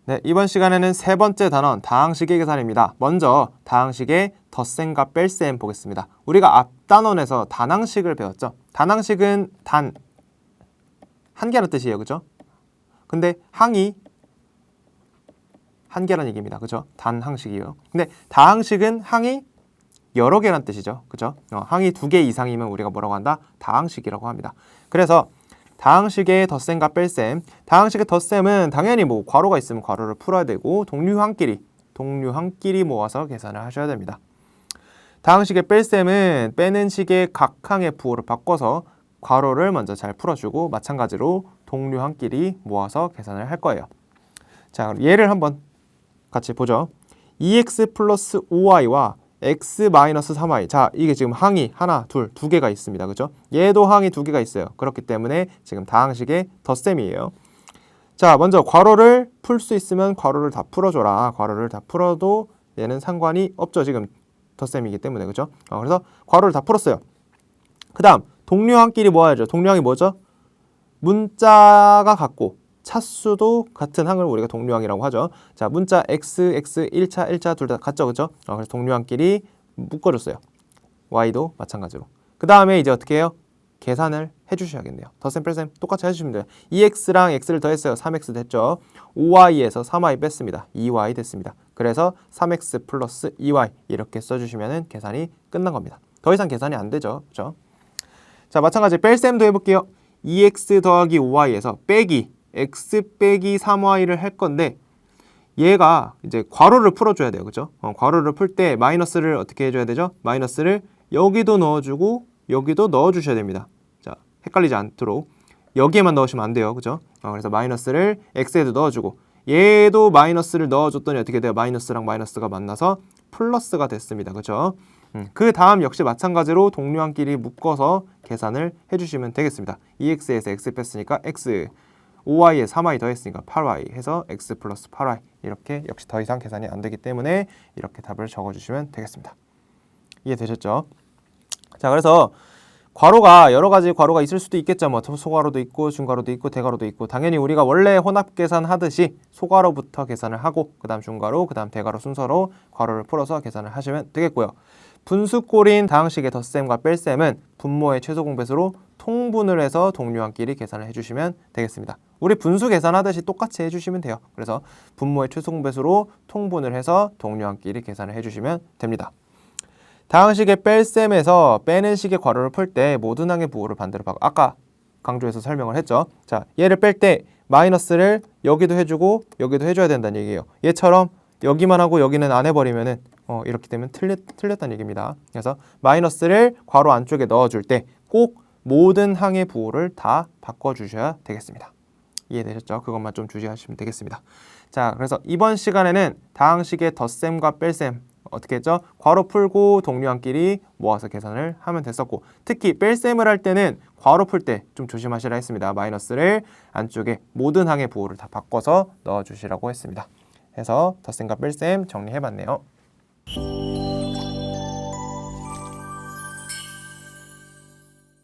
네, 이번 시간에는 세 번째 단원 다항식의 계산입니다. 먼저 다항식의 덧셈과 뺄셈 보겠습니다. 우리가 앞 단원에서 단항식을 배웠죠. 단항식은 단 한 개라는 뜻이에요, 그죠? 근데 항이 한 개라는 얘기입니다, 그죠? 단항식이에요. 근데 다항식은 항이 여러 개라는 뜻이죠, 그죠? 항이 두 개 이상이면 우리가 뭐라고 한다? 다항식이라고 합니다. 그래서 다항식의 덧셈과 뺄셈. 다항식의 덧셈은 당연히 뭐 괄호가 있으면 괄호를 풀어야 되고 동류항끼리 모아서 계산을 하셔야 됩니다. 다항식의 뺄셈은 빼는 식의 각 항의 부호를 바꿔서 괄호를 먼저 잘 풀어주고 마찬가지로 동류항끼리 모아서 계산을 할 거예요. 자, 예를 한번 같이 보죠. 2x 플러스 5y와 x 마이너스 3y. 자, 이게 지금 항이 하나, 둘, 두 개가 있습니다. 그죠? 얘도 항이 두 개가 있어요. 그렇기 때문에 지금 다항식의 덧셈이에요. 자, 먼저 괄호를 풀 수 있으면 괄호를 다 풀어줘라. 괄호를 다 풀어도 얘는 상관이 없죠. 지금 덧셈이기 때문에. 그죠? 그래서 괄호를 다 풀었어요. 그 다음 동류항끼리 모아야죠. 동류항이 뭐죠? 문자가 같고 차수도 같은 항을 우리가 동류항이라고 하죠. 자, 문자 x, x, 1차 둘 다 같죠, 그죠? 그래서 동류항끼리 묶어줬어요. y도 마찬가지로. 그 다음에 이제 어떻게 해요? 계산을 해주셔야겠네요. 덧셈 뺄셈 똑같이 해주시면 돼요. 2x랑 x를 더했어요. 3x 됐죠? 5y에서 3y 뺐습니다. 2y 됐습니다. 그래서 3x 플러스 2y 이렇게 써주시면 계산이 끝난 겁니다. 더 이상 계산이 안 되죠, 그죠? 자, 마찬가지 뺄셈도 해볼게요. 2x 더하기 5y에서 빼기 x 빼기 3y를 할 건데 얘가 이제 괄호를 풀어줘야 돼요, 그죠? 괄호를 풀 때 마이너스를 어떻게 해줘야 되죠? 마이너스를 여기도 넣어주고 여기도 넣어주셔야 됩니다. 자, 헷갈리지 않도록 여기에만 넣으시면 안 돼요, 그죠? 그래서 마이너스를 x에도 넣어주고 얘도 마이너스를 넣어줬더니 어떻게 돼요? 마이너스랑 마이너스가 만나서 플러스가 됐습니다, 그죠? 그 다음 역시 마찬가지로 동류항끼리 묶어서 계산을 해주시면 되겠습니다. 2x에서 x 뺐으니까 x, 5y에 3y 더했으니까 8y 해서 x 플러스 8y 이렇게 역시 더 이상 계산이 안 되기 때문에 이렇게 답을 적어주시면 되겠습니다. 이해되셨죠? 자, 그래서 괄호가 여러 가지 괄호가 있을 수도 있겠죠. 뭐 소괄호도 있고 중괄호도 있고 대괄호도 있고 당연히 우리가 원래 혼합 계산 하듯이 소괄호부터 계산을 하고 그 다음 중괄호, 그 다음 대괄호 순서로 괄호를 풀어서 계산을 하시면 되겠고요. 분수꼴인 다항식의 덧셈과 뺄셈은 분모의 최소 공배수로 통분을 해서 동류항끼리 계산을 해주시면 되겠습니다. 우리 분수 계산하듯이 똑같이 해주시면 돼요. 그래서 분모의 최소 공배수로 통분을 해서 동류항끼리 계산을 해주시면 됩니다. 다항식의 뺄셈에서 빼는 식의 괄호를 풀 때 모든 항의 부호를 반대로 바꿔. 아까 강조해서 설명을 했죠. 자, 얘를 뺄 때 마이너스를 여기도 해주고 여기도 해줘야 된다는 얘기예요. 얘처럼 여기만 하고 여기는 안 해버리면은 이렇게 되면 틀렸다는 얘기입니다. 그래서 마이너스를 괄호 안쪽에 넣어줄 때 꼭 모든 항의 부호를 다 바꿔주셔야 되겠습니다. 이해되셨죠? 그것만 좀 주의하시면 되겠습니다. 자, 그래서 이번 시간에는 다항식의 덧셈과 뺄셈 어떻게 했죠? 괄호 풀고 동류항끼리 모아서 계산을 하면 됐었고 특히 뺄셈을 할 때는 괄호 풀 때 좀 조심하시라 했습니다. 마이너스를 안쪽에 모든 항의 부호를 다 바꿔서 넣어주시라고 했습니다. 해서 덧셈과 뺄셈 정리해봤네요.